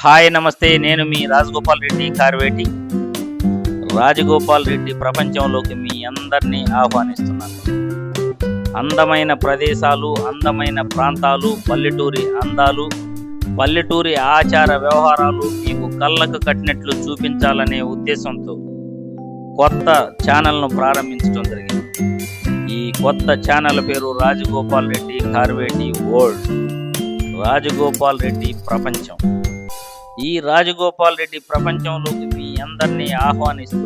Hi నమస్తే, నేను మీ రాజగోపాల్ రెడ్డి కార్వేటి. రాజగోపాల్ రెడ్డి ప్రపంచంలోకి మీ అందరినీ ఆహ్వానిస్తున్నాను. అందమైన ప్రదేశాలు, అందమైన ప్రాంతాలు, పల్లెటూరి అందాలు, పల్లెటూరి ఆచార వ్యవహారాలు మీకు కళ్ళకు కట్టినట్లు చూపించాలనే ఉద్దేశంతో కొత్త ఛానల్ను ప్రారంభించడం జరిగింది. ఈ కొత్త ఛానల్ పేరు రాజగోపాల్ రెడ్డి కార్వేటి వరల్డ్. రాజగోపాల్ రెడ్డి ప్రపంచం. ఈ రాజగోపాల్ రెడ్డి ప్రపంచంలోకి మీ అందరినీ ఆహ్వానిస్తూ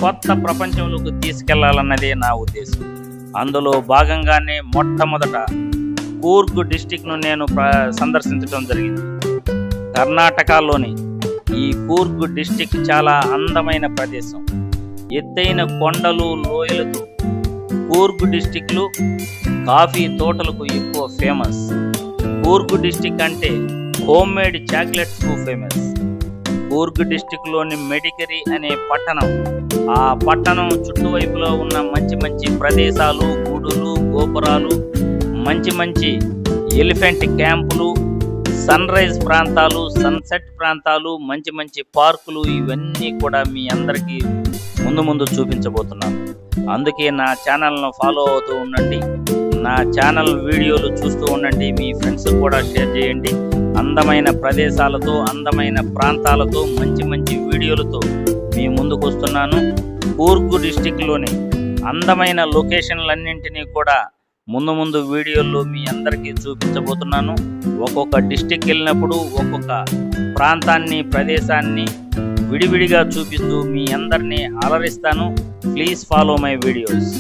కొత్త ప్రపంచంలోకి తీసుకెళ్లాలన్నదే నా ఉద్దేశం. అందులో భాగంగానే మొట్టమొదట కూర్గ్ డిస్టిక్ను నేను సందర్శించడం జరిగింది. కర్ణాటకలోని ఈ కూర్గ్ డిస్టిక్ చాలా అందమైన ప్రదేశం. ఎత్తైన కొండలు, లోయలతో కూర్గ్ డిస్టిక్లు కాఫీ తోటలకు ఎక్కువ ఫేమస్. కూర్గ్ డిస్టిక్ అంటే హోమ్ మేడ్ చాక్లెట్స్కు ఫేమస్. కూర్గ్ డిస్టిక్లోని మెడికరీ అనే పట్టణం, ఆ పట్టణం చుట్టువైపులో ఉన్న మంచి మంచి ప్రదేశాలు, గుడులు, గోపురాలు, మంచి మంచి ఎలిఫెంట్ క్యాంపులు, సన్ రైజ్ ప్రాంతాలు, సన్సెట్ ప్రాంతాలు, మంచి మంచి పార్కులు, ఇవన్నీ కూడా మీ అందరికీ ముందు చూపించబోతున్నాను. అందుకే నా ఛానల్ను ఫాలో అవుతూ ఉండండి. నా ఛానల్ వీడియోలు చూస్తూ ఉండండి. మీ ఫ్రెండ్స్ కూడా షేర్ చేయండి. అందమైన ప్రదేశాలతో, అందమైన ప్రాంతాలతో, మంచి మంచి వీడియోలతో మీ ముందుకు వస్తున్నాను. కూర్గ్ డిస్టిక్లోని అందమైన లొకేషన్లన్నింటినీ కూడా ముందు వీడియోల్లో మీ అందరికీ చూపించబోతున్నాను. ఒక్కొక్క డిస్టిక్ వెళ్ళినప్పుడు ఒక్కొక్క ప్రాంతాన్ని, ప్రదేశాన్ని విడివిడిగా చూపిస్తూ మీ అందరినీ అలరిస్తాను. Please follow my videos.